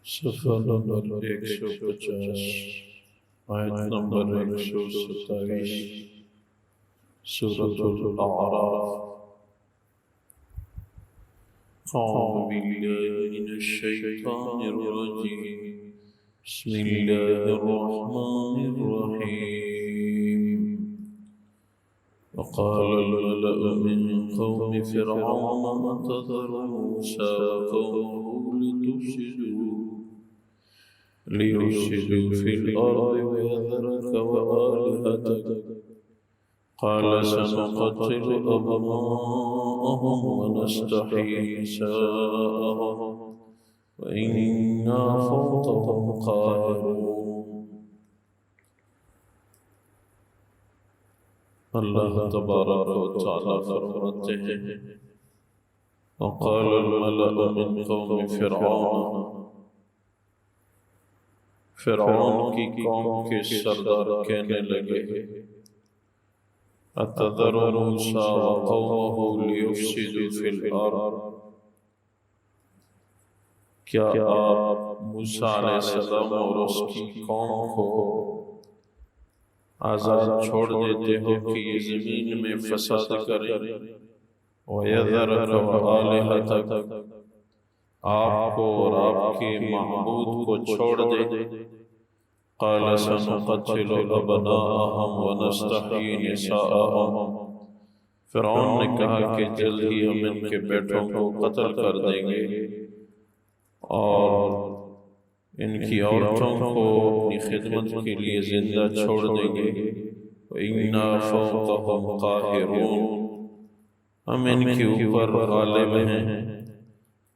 صفحہ نمبر 150، آیت نمبر 127، سورة الأعراف۔ أعوذ بالله من الشيطان الرجيم، بسم الله الرحمن الرحيم۔ وقال الملأ من قوم فرعون أتذر موسى وقومه ليفسدوا في الأرض ويذرك وآلهتك، قال سنقتل أبناءهم ونستحيي نساءهم وإنا فوقهم قاهرون۔ اللہ تبارک و تعالی فرماتے ہیں، وقال الملأ من قوم فرعون، فرعون کی قوم کے سردار کہنے لگے، اتذر موسیٰ وقومہ لیفسدوا فی الارض، کیا آپ موسیٰ علیہ السلام اور اس کی قوم کو آزاد چھوڑ دیتے ہو کہ یہ زمین میں فساد کریں، وَيَذَرَكَ وَآلِهَتَكَ، آپ کو اور آپ کے معبود کو چھوڑ دے۔ قَالَ سَنُقَتِّلُ أَبْنَاءَهُمْ وَنَسْتَحْيِي نِسَاءَهُمْ، فرعون نے کہا کہ جلد ہی ہم ان کے بیٹوں کو قتل کر دیں گے اور ان کی عورتوں کو اپنی خدمت کے لیے زندہ چھوڑ دیں گے۔ وَإِنَّا فَوْقَهُمْ قَاهِرُونَ، ہم ان کے اوپر غالب ہیں۔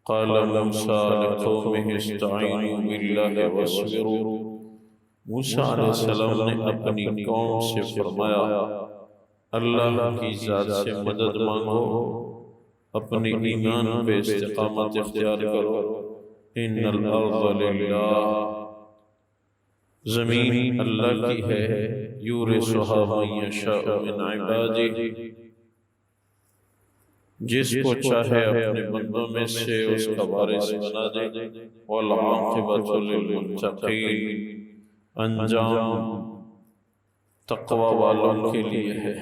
قَالَ مُوسَىٰ لِقَوْمِهِ اسْتَعِینُوا بِاللَّهِ وَاصْبِرُوا، موسیٰ علیہ السلام نے اپنی قوم سے فرمایا، اللہ کی ذات سے مدد مانگو، اپنی ایمان پہ استقامت اختیار کرو۔ ان الارض للہ، زمین اللہ کی ہے، یورثھا من یشاء من عبادہ، جس کو چاہے اپنے بندوں میں سے اس کا وارث بنا دے۔ والعاقبۃ للمتقین، انجام تقوی والوں کے لیے ہے۔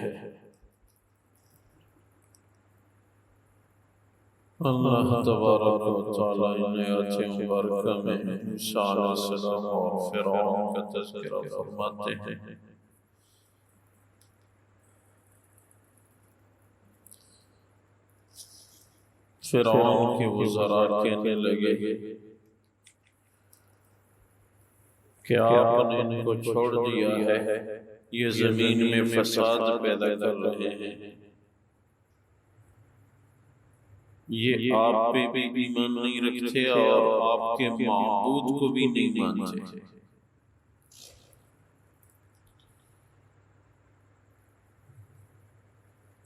اللہ تبارک و تعالی ان آیات مبارکہ میں موسیٰ علیہ السلام اور فرعون کا تذکرہ فرماتے ہیں۔ فرعون کے وزراء کہنے لگے کہ آپ نے ان کو چھوڑ دیا ہے، یہ زمین میں فساد پیدا کر رہے ہیں، یہ آپ پہ بھی ایمان نہیں رکھتے اور آپ کے معبود کو بھی نہیں مانتے۔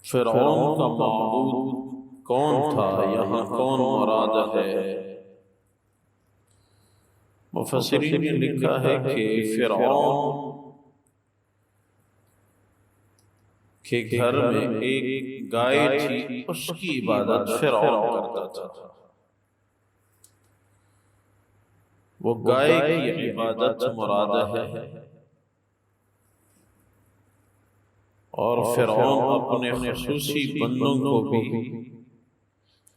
فرعون کا معبود کون تھا، یہاں کون مراد ہے؟ مفسرین نے لکھا ہے کہ فرعون کے گھر میں ایک گائے تھی، اس کی عبادت فرعون کرتا تھا۔ وہ گائے کی عبادت مراد ہے، اور فرعون اپنے خصوصی بندوں کو بھی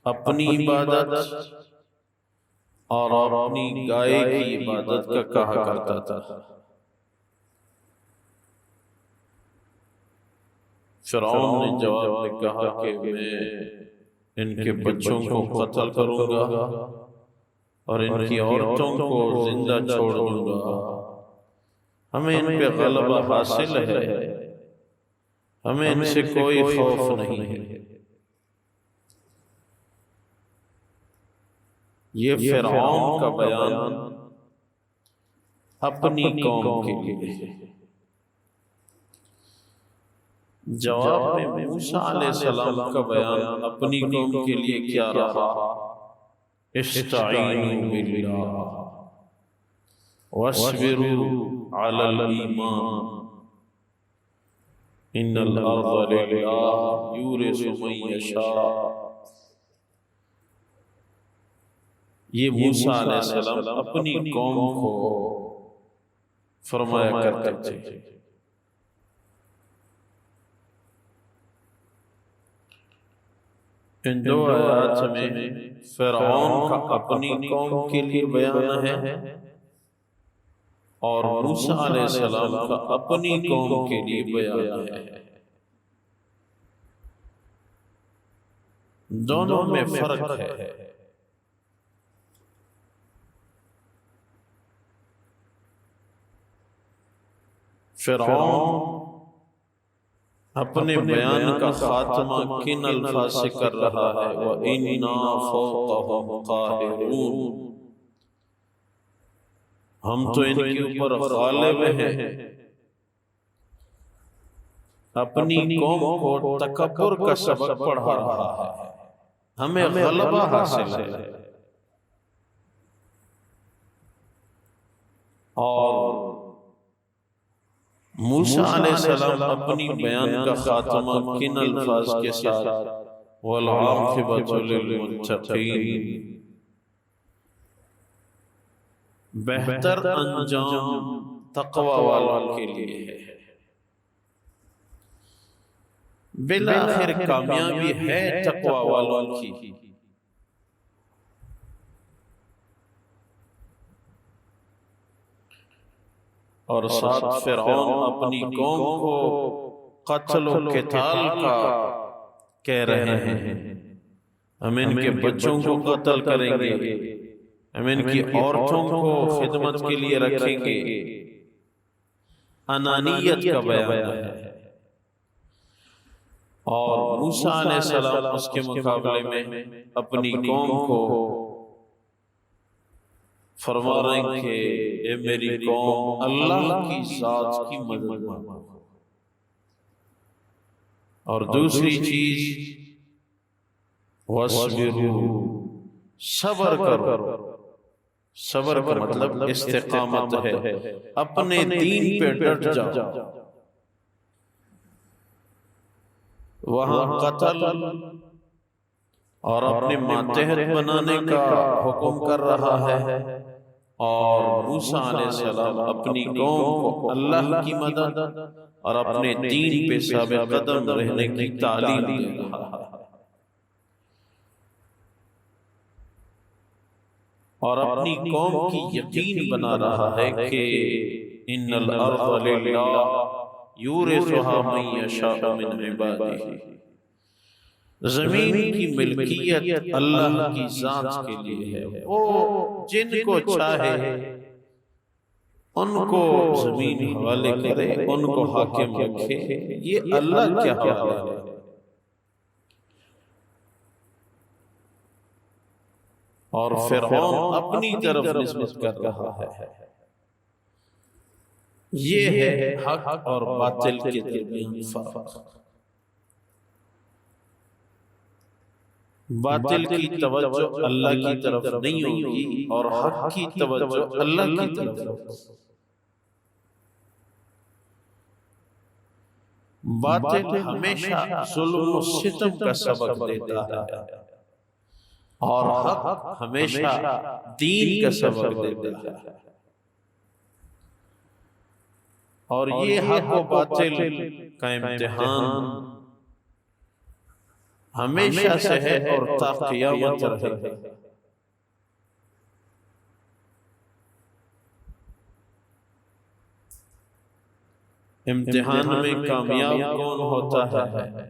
اپنی عبادت اور اپنی گائے کی عبادت کا کہا کرتا تھا۔ فرعون نے جواب میں کہا کہ میں ان کے بچوں کو قتل کروں گا اور ان کی عورتوں کو زندہ چھوڑ دوں گا، ہمیں ان پہ غلبہ حاصل ہے، ہمیں ان سے کوئی خوف نہیں ہے۔ یہ فرعون کا بیان اپنی قوم کے لیے ہے۔ جواب میں موسیٰ علیہ السلام کا بیان اپنی قوم کے لیے کیا رہا؟ استعینوا باللہ واصبروا علی الایمان، ان الارض للہ یورث من یشاء، یہ موسیٰ علیہ السلام اپنی قوم کو فرمایا کرتے تھے۔ ان دو آیات میں فرعون کا اپنی قوم کے لیے بیان ہے اور موسیٰ علیہ السلام کا اپنی قوم کے لیے بیان ہے۔ دونوں میں فرق ہے۔ فرعون اپنے بیان کا خاتمہ کن الفاظ سے کر رہا ہے؟ وَإِنَّا فَوْقَهُمْ قَاهِرُونَ، ہم تو ان کے اوپر غالب ہیں۔ اپنی قوم کو تکبر کا سبق پڑھا رہا ہے، ہمیں غلبہ حاصل ہے۔ اور موسیٰ علیہ السلام اپنی بیان کا خاتمہ کن الفاظ کے ساتھ؟ وَالْعَاقِبَةُ لِلْمُتَّقِينَ، بہتر انجام تقوی والوں کے لیے ہے۔ بالآخر کامیابی ہے تقوی والوں کی۔ اور ساتھ فرعون اپنی قوم کو قتل و قتال کا کہہ رہے ہیں، ہم ان کے بچوں کو قتل کریں گے، ہم ان کی عورتوں کو خدمت کے لیے رکھیں گے۔ انانیت کا بیان ہے۔ اور موسیٰ علیہ السلام اس کے مقابلے میں اپنی قوم کو فرما رہے ہیں کہ اے میری قوم، اللہ کی ذات کی مدد مانگو۔ اور دوسری چیز وَاصْبِرُوا، صبر کرو۔ صبر کا مطلب استقامت ہے، اپنے دین پہ ڈٹ جاؤ۔ وہاں قتل اور اپنے ماتحت بنانے کا حکم کر رہا ہے، اور موسیٰ علیہ السلام اپنی قوم کو اللہ کی مدد اور اپنے دین پہ ثابت قدم رہنے کی تعلیم دے رہا ہے۔ اور اپنی قوم کی یقین بنا رہا ہے کہ ان الارض للہ یورثها من یشاء من عبادہ، زمین کی ملکیت اللہ کی ذات کے لیے ہے، وہ جن کو چاہے ان کو زمین حوالے کرے، ان کو حاکم رکھے، یہ اللہ کیا حوالے ہے۔ اور فرعون اپنی طرف نسبت کر رہا ہے۔ یہ ہے حق اور باطل کے درمیان فرق۔ باطل کی توجہ اللہ کی طرف نہیں ہوگی اور حق کی توجہ اللہ کی طرف ہوگی۔ باطل ہمیشہ ظلم و ستم کا سبق دیتا ہے اور حق ہمیشہ دین کا سبق دیتا ہے۔ اور یہ حق و باطل کا امتحان ہمیشہ سے ہے اور تا قیامت رہے گا۔ امتحان میں کامیاب کون ہوتا ہے؟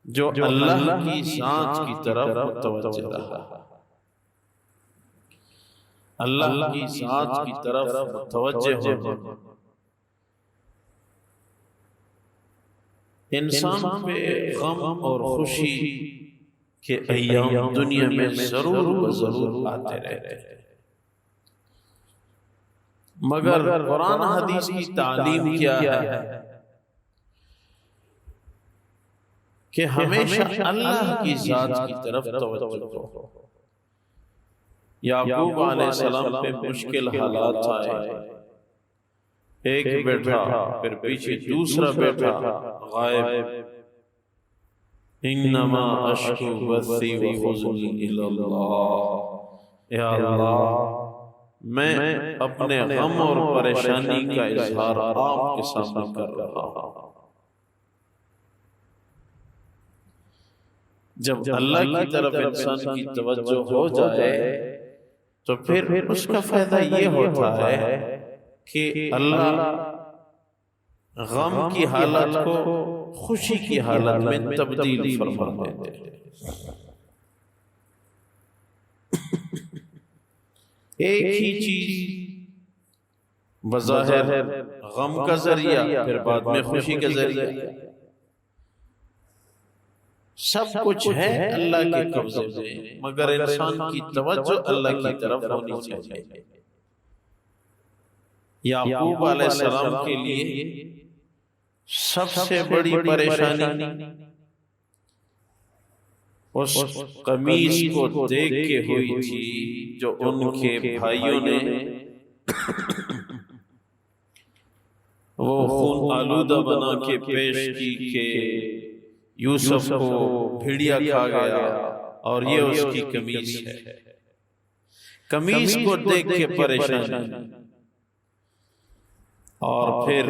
جو اللہ کی ذات کی طرف متوجہ رہا، اللہ کی ذات کی طرف متوجہ ہونا۔ انسان پہ غم اور خوشی کے ایام دنیا میں ضرور آتے رہتے ہیں، مگر قرآن حدیث کی تعلیم کیا ہے کہ ہمیشہ اللہ کی ذات کی طرف توجہ ہو۔ یعقوب علیہ السلام پہ مشکل حالات آئے، ایک بیٹھا پھر پیچھے دوسرا بیٹھا غائب، انما اشکو بثی وحزنی الی اللہ، یا اللہ میں اپنے غم اور پریشانی کا اظہار آپ کے سامنے کر رہا ہوں۔ جب اللہ کی طرف انسان کی توجہ ہو جائے تو پھر اس کا فائدہ یہ ہوتا ہے کہ اللہ غم کی حالت کو خوشی کی حالت میں تبدیل فرما دیتے ہیں۔ ایک ہی چیز بظاہر غم کا ذریعہ پھر بعد میں خوشی کا ذریعہ، سب کچھ ہے اللہ کے قبضے میں، مگر انسان کی توجہ اللہ کی طرف ہونی چاہیے۔ یعقوب علیہ السلام کے لیے سب سے بڑی پریشانی اس قمیص کو دیکھ کے ہوئی تھی جو ان کے بھائیوں نے وہ خون آلودہ بنا کے پیش کی کہ یوسف کو بھیڑیا کھا گیا اور یہ اس کی قمیص ہے۔ قمیص کو دیکھ کے پریشانی، اور پھر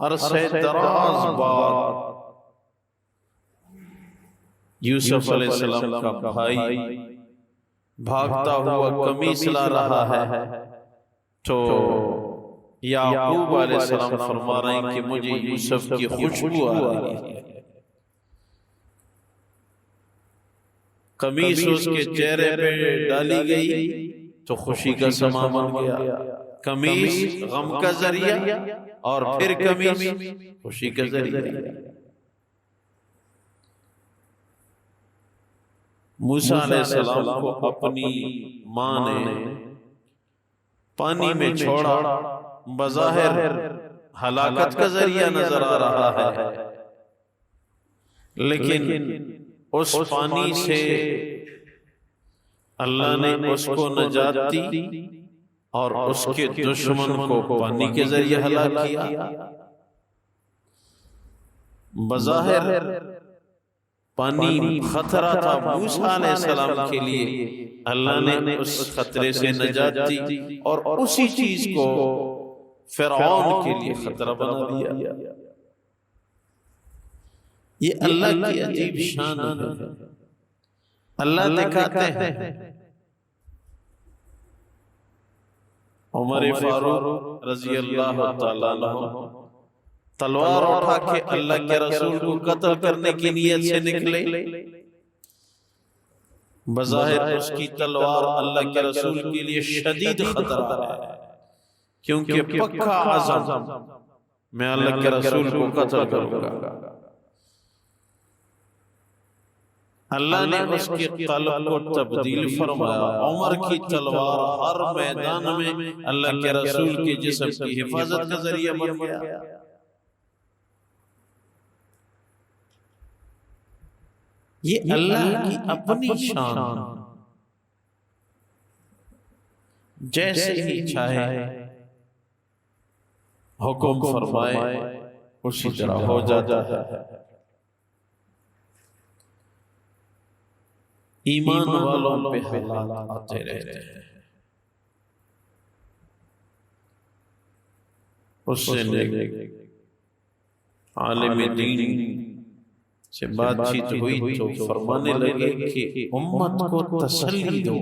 عرصہ دراز بعد یوسف علیہ السلام کا بھائی بھاگتا ہوا قمیص لا رہا ہے تو یعقوب علیہ السلام فرما رہے ہیں کہ مجھے یوسف کی خوشبو آ رہی ہے۔ قمیص اس کے چہرے پہ ڈالی گئی تو خوشی کا سما بن گیا، قمیص غم کا ذریعہ اور پھر قمیص خوشی کا ذریعہ۔ موسیٰ علیہ السلام کو اپنی ماں نے پانی میں چھوڑا، بظاہر ہلاکت کا ذریعہ نظر آ رہا ہے، لیکن اس پانی سے اللہ نے اس کو نجات دی اور اس کے دشمن کو پانی کے ذریعے ہلاک کیا۔ بظاہر پانی خطرہ تھا موسیٰ علیہ السلام کے لیے، اللہ نے اس خطرے سے نجات دی اور اسی چیز کو فرعون کے لیے خطرہ بنا دیا۔ یہ اللہ کی عجیب شان ہے۔ اللہ دکھاتے ہیں عمر فاروق رضی اللہ تعالیٰ عنہ تلوار اٹھا کے اللہ کے رسول کو قتل کرنے کی نیت سے نکلے، بظاہر اس کی تلوار اللہ کے رسول کے لیے شدید خطرہ ہے، کیونکہ پکا عزم میں اللہ کے رسول کو قتل کروں گا۔ اللہ نے اس کے قلب کو تبدیل فرمایا، عمر کی تلوار ہر میدان میں اللہ کے رسول کے جسم کی حفاظت کا ذریعہ بن گیا۔ یہ اللہ کی اپنی شان، جیسے ہی چاہے حکم فرمائے اسی طرح ہو جاتا ہے۔ ایمان والوں پہ حالات آتے رہتے ہیں، اس سے عالم دین سے بات چیت ہوئی تو فرمانے لگے کہ امت کو تسلی دو،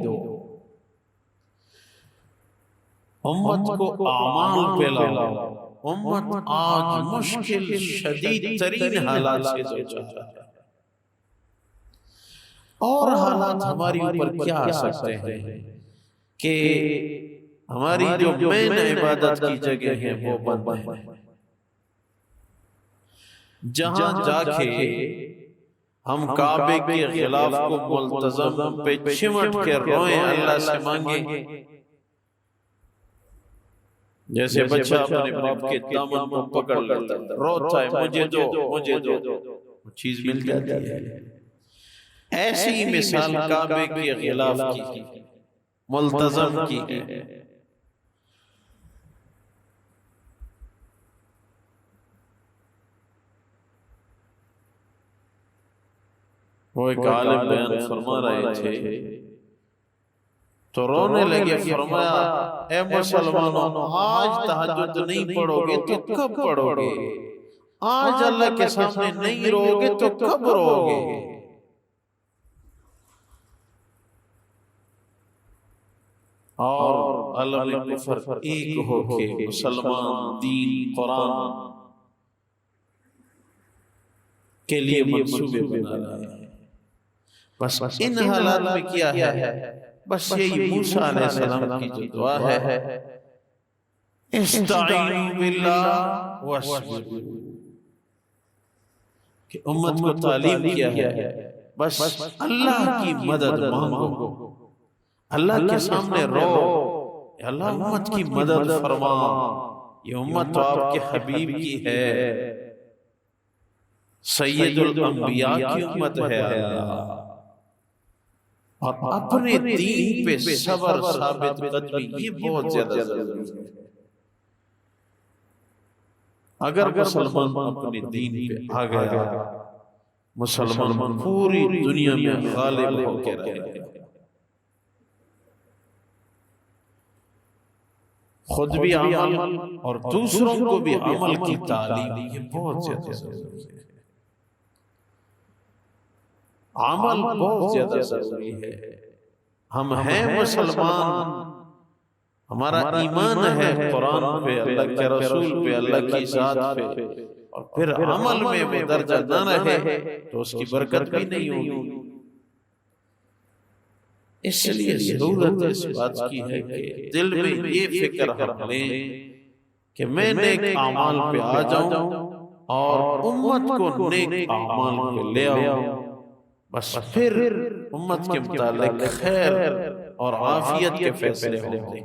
امت کو اعمال پہ لاؤ، امت آج مشکل شدید ترین حالات سے دوچار ہے، اور حالات ہماری اوپر کیا آ سکتے ہیں کہ ہماری جو مین عبادت کی جگہ ہے وہ بند ہے، جہاں جا کے ہم کعبے کے غلاف کو ملتزم پہ چمٹ کے روئیں، اللہ سے مانگیں، جیسے بچہ اپنے باپ کے دامن کو پکڑ لیتا ہے، روتا ہے مجھے دو مجھے دو، وہ چیز مل جاتی ہے۔ ایسی مثال کعبے کے غلاف کی ملتزم کی ہے۔ وہ ایک عالم بیان فرما رہے تھے تو رونے لگے، فرمایا اے مسلمانوں، آج تہجد نہیں پڑھو گے تو کب پڑھو گے؟ آج اللہ کے سامنے نہیں رو گے تو کب رو گے؟ اور عالم کفر ایک ہو کے مسلمان دین قرآن کے لیے منصوبے بنا رہے ہیں۔ بس ان حالات میں کیا ہے؟ بس یہی موسیٰ علیہ السلام کی جو دعا ہے، استعینوا باللہ واصبروا، کہ امت کو تعلیم کیا ہے بس اللہ کی مدد مانگو، اللہ کے سامنے رو، اللہ امت کی مدد فرما، یہ امت تو آپ کے حبیب کی ہے، سید الانبیاء کی امت ہے اللہ، اور اپنے دین پہ صبر ثابت قدمی یہ بہت زیادہ ضروری ہے۔ اگر مسلمان اپنے دین پہ آ گیا، مسلمان پوری دنیا میں غالب ہو کے رہے گا، خود بھی عمل اور دوسروں کو بھی عمل کی تعلیم، یہ بہت زیادہ ضروری ہے۔ عمل بہت زیادہ ضروری ہے۔ ہم ہیں مسلمان، ہمارا ایمان ہے قرآن پہ، اللہ کے رسول پہ، اللہ کی ذات پہ، اور پھر عمل میں وہ درجہ نہ رہے تو اس کی برکت بھی نہیں ہوگی۔ اس لیے ضرورت اس بات کی ہے کہ دل میں یہ فکر ہم لیں کہ میں نیک اعمال پہ آ جاؤں اور امت کو نیک اعمال پہ لے آؤں، بس پھر امت کے متعلق خیر اور عافیت کے فیصلے ہوں گے۔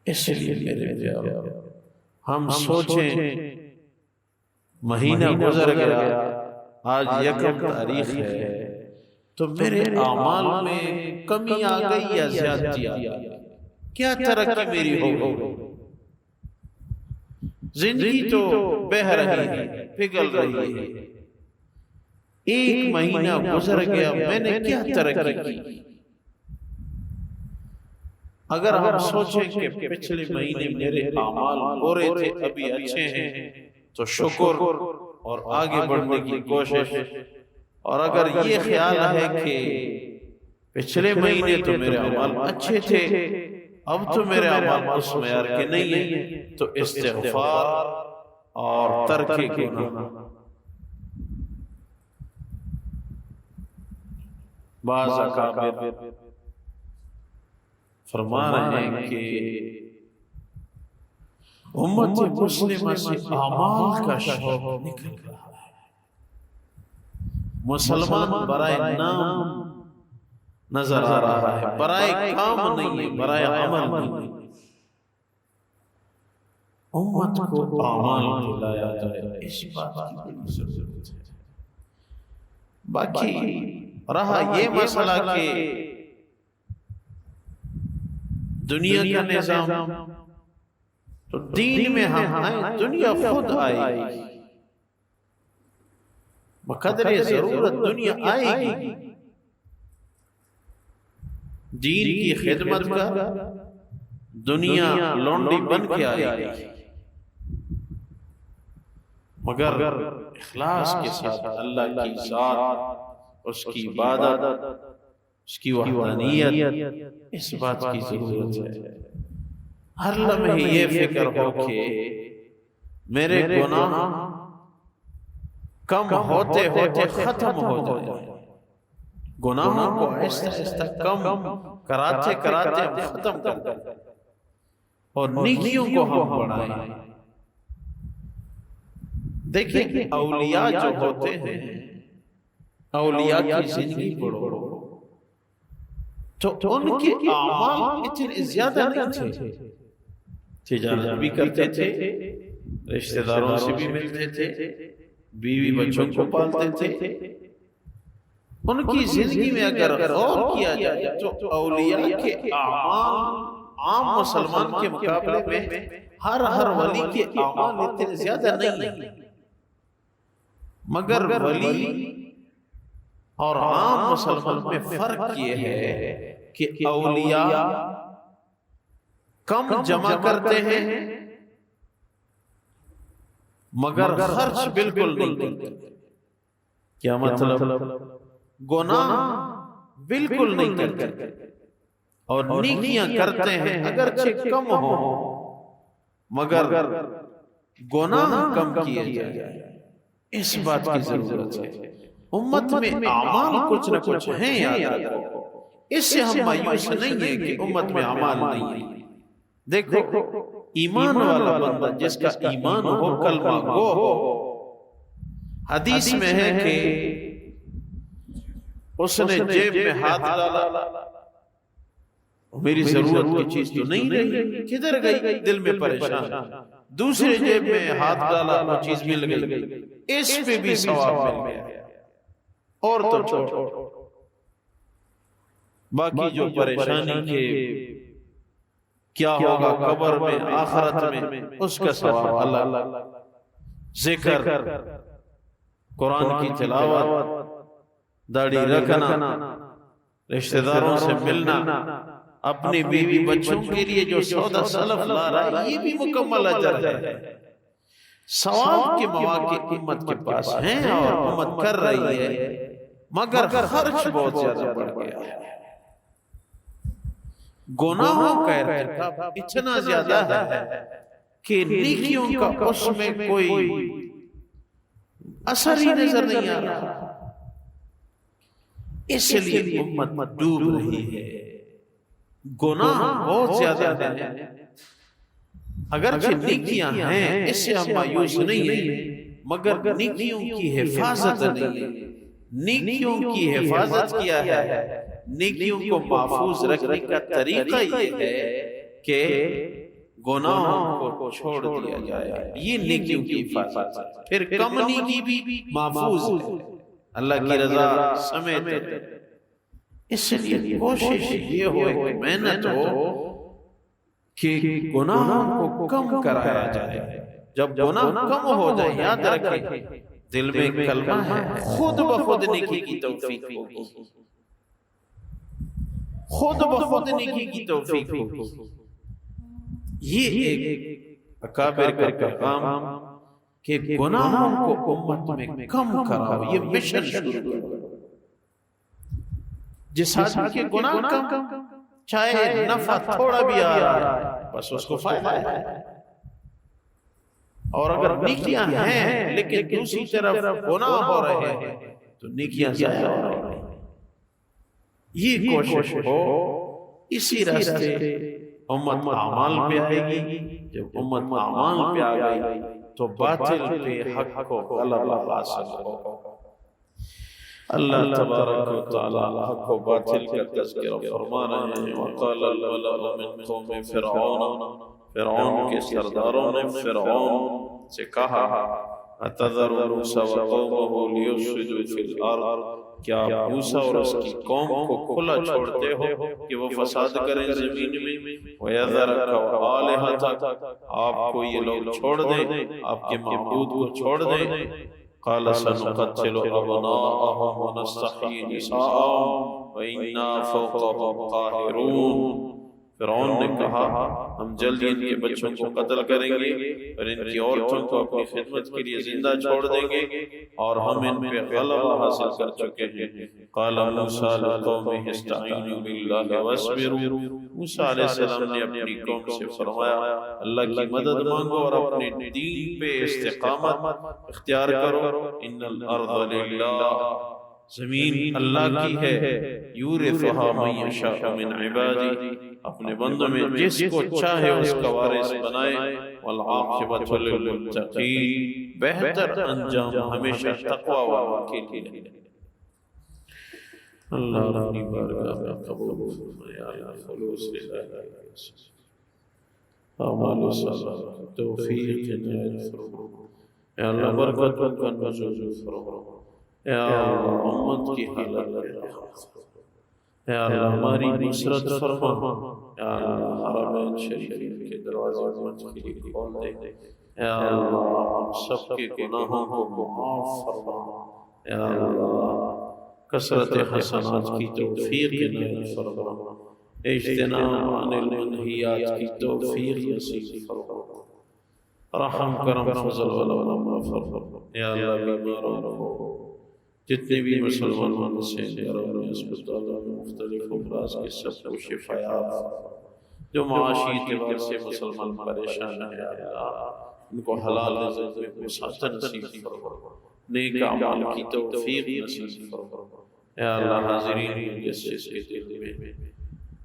اس لیے میرے پیارو، ہم سوچیں مہینہ گزر گیا، آج 1 تاریخ ہے، تو میرے اعمال میں کمی آ گئی یا زیادتی آ گئی؟ کیا ترقی میری ہو گئی؟ زندگی تو بہہ رہی ہے، پگھل رہی ہے، 1 مہینہ گزر گیا، میں نے کیا ترقی کی؟ اگر ہم سوچیں کہ پچھلے مہینے میرے اعمال برے تھے، ابھی اچھے ہیں، تو شکر اور آگے بڑھنے کی کوشش، اور اگر یہ خیال ہے کہ پچھلے مہینے تو میرے اعمال اچھے تھے، اب تو میرے اعمال اس معیار کے نہیں ہیں، تو استغفار اور ترک گناہ۔ بعض اکابر فرما رہے ہیں کہ امت مسلمہ سے اعمال کا شوق نکل رہا ہے، مسلمان برائے نام نظر آ رہا ہے، برائے کام نہیں ہے، برائے عمل نہیں ہے۔ امت کو اعمال دلایا جائے، اس بات کی بڑی ضرورت ہے۔ باقی رہا یہ مسئلہ کہ دنیا کا نظام، تو دین میں ہم آئیں، دنیا خود آئے گی، بقدر ضرورت دنیا آئے گی، دین کی خدمت کا دنیا لونڈی بن کے آئے گی، مگر اخلاص کے ساتھ اللہ کی ذات، اس کی عبادت، اس کی وحدانیت، اس بات کی ضرورت ہے۔ ہر لمحے یہ فکر ہو کہ میرے گناہ کم ہوتے ہوتے ختم ہو جائے، گناہوں کو آہستہ آہستہ کم کراتے کراتے ہم ختم کر دیں اور نیکیوں کو ہم بڑھائیں۔ دیکھیں اولیاء جو ہوتے ہیں، اولیاء کی زندگی پڑھو تو ان کے اعمال اتنے زیادہ نہیں تھے، تجارت بھی کرتے تھے، رشتہ داروں سے بھی ملتے تھے، بیوی بچوں کو پالتے تھے۔ ان کی زندگی میں اگر غور کیا جائے تو اولیاء کے اعمال عام مسلمان کے مقابلے میں ہر ولی کے اعمال اتنے زیادہ نہیں، مگر ولی اور عام مسلمان میں فرق یہ ہے کہ اولیاء کم جمع کرتے ہیں مگر خرچ بالکل نہیں کرتے. کیا مطلب؟ گناہ بالکل نہیں کرتے اور نیکیاں کرتے ہیں اگرچہ کم ہو مگر گناہ کم کیے جائیں. اس بات کی ضرورت ہے. امت میں اعمال کچھ نہ کچھ ہیں، یاد رکھو. اس سے ہم مایوس نہیں ہیں کہ امت میں اعمال نہیں ہیں. دیکھو ایمان والا بندہ جس کا ایمان ہو، کلمہ گو ہو، حدیث میں ہے کہ اس نے جیب میں ہاتھ ڈالا، میری ضرورت کی چیز تو نہیں رہی، کدھر گئی؟ دل میں پریشان. دوسرے جیب میں ہاتھ ڈالا، وہ چیز مل گئی، اس پہ بھی ثواب مل گیا. اور تو چھوڑو، باقی جو پریشانی کے کیا ہوگا قبر میں، آخرت میں، اس کا ثواب اللہ. ذکر، قرآن کی تلاوت، داڑھی رکھنا، رشتہ داروں سے ملنا، اپنی بیوی بچوں کے لیے جو سودا سلف لا رہا ہے، یہ بھی مکمل اجر ہے. ثواب کے مواقع امت کے پاس ہیں اور امت کر رہی ہے مگر خرچ بہت زیادہ بڑھ گیا ہے. گناہوں کا ارتکاب اتنا زیادہ ہے کہ نیکیوں کا اس میں کوئی اثر ہی نظر نہیں آ رہا. اس لیے امت ڈوب رہی ہے. گناہ بہت زیادہ ہیں اگرچہ نیکیاں ہیں، اس سے ہم مایوس نہیں ہیں مگر نیکیوں کی حفاظت نہیں ہے. نیکیوں کی حفاظت کیا ہے؟ نیکیوں کو محفوظ رکھنے کا طریقہ یہ ہے کہ گناہوں کو چھوڑ دیا جائے. یہ نیکیوں کی حفاظت ہے. پھر کم نیکی بھی محفوظ ہے اللہ کی رضا سمیت. اس لیے کوشش یہ ہو، محنت ہو کہ گناہوں کو کم کرایا جائے. جب گناہ کم ہو جائے، یاد رکھیں دل میں کلمہ ہے، خود بخود نیکی کی توفیق ہوگی. خود بخود نیکی کی توفیق ہوگی. یہ ایک اکابر کا پیغام کہ گناہوں کو امت میں کم کراؤ. یہ مشن شروع کرو. جس آدمی کے گناہ کم، چاہے نفع تھوڑا بھی آ رہا ہے، بس اس کو فائدہ ہے. اور اگر نیکیاں ہیں لیکن دوسری طرف گناہ ہو رہے ہیں تو نیکیاں ضائع ہو رہی ہیں. یہ کوشش ہو. اسی راستے امت اعمال پہ آئے گی. جب امت اعمال پہ آ گئی تو باطل پہ حق کو غلبہ حاصل ہوگا. اللہ تبارک و تعالی حق و باطل کا تذکرہ فرما رہے ہیں. وقال الملأ من قوم فرعون، فرعون کے سرداروں نے فرعون سے کہا اتذر موسیٰ وقومہ لیفسدوا فی الارض، کیا موسیٰ اور اس کی قوم کو کھلا چھوڑتے ہو کہ وہ فساد کریں زمین میں؟ وَيَذَرَكَ وَآلِهَتَكَ، آپ کو یہ لوگ چھوڑ دیں، آپ کے معبود کو چھوڑ دیں. قَالَ سَنُقَتِّلُ أَبْنَاءَهُمْ وَنَسْتَحْيِي نِسَاءَهُمْ وَإِنَّا فَوْقَهُمْ قَاهِرُونَ. فرعون نے کہا ہم جلدی ان کے بچوں کو قتل کریں گے اور ان کی عورتوں کو اپنی خدمت کے لیے زندہ چھوڑ دیں گے اور ہم ان پہ غلبہ حاصل کر چکے ہیں. قال موسیٰ لقومہ استعینوا باللہ واصبروا، موسیٰ علیہ السلام نے اپنی قوم سے فرمایا اللہ کی مدد مانگو اور اپنے دین پہ استقامت اختیار کرو. ان الارض للہ، زمین اللہ کی ہے. یورثھا من یشاء من عبادہ، اپنے بندوں میں جس کو چاہے اس کا وارث بنائے. والعاقبۃ للمتقین، بہتر انجام ہمیشہ تقوی والوں کے لیے. اللہ اپنی بارگاہ میں قبول فرمائے. اللہ خلوص للہ اعمال صالحہ توفیق عنایت فرما. اے اللہ برکت کا نزول فرما. اے اللہ امت کی حالت میں، اے اللہ ہماری نصرت فرما. اے اللہ حرمین شریف کے دروازے امت کے لیے کھول دے. اے اللہ ہم سب کے گناہوں کو معاف فرما. اے اللہ کثرت حسنات کی توفیق عنایت فرما، اجتناب عن المنہیات کی توفیق نصیب فرما، رحم کرم فضل والا فرما۔ یا اللہ بیماروں کو، جتنے بھی مسلمان سے گھروں میں اسپتالوں میں مختلف امراض کے سب کو شفایات، جو معاشی اعتبار سے مسلمان پریشان ہیں اللہ ان کو حلال رزق میں وسعت نصیب فرما، نیک اعمال کی توفیق نصیب فرما۔ یا اللہ حاضرین مجسس کے دل میں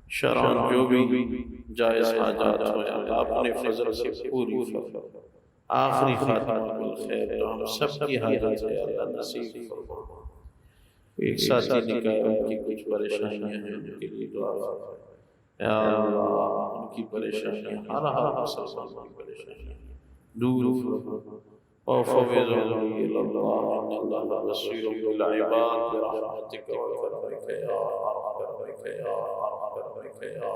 شرعاً جو بھی جائز حاجات ہو یا اللہ اپنے فضل سے پوری فرما، آخری خاتمہ بالخیر جو ہم سب کی حاجت ہے اللہ نصیب فرما۔ ایک ساتھی نکاح ان کی کچھ پریشانیاں ہیں ان کے لیے دعا فرما۔ یا اللہ ان کی پریشانیاں ہر مسلمان کی پریشانیاں دور فرما، وفوضهم إلى الله إن الله بصير بالعباد برحمتك وكرمك يا أرحم الراحمين يا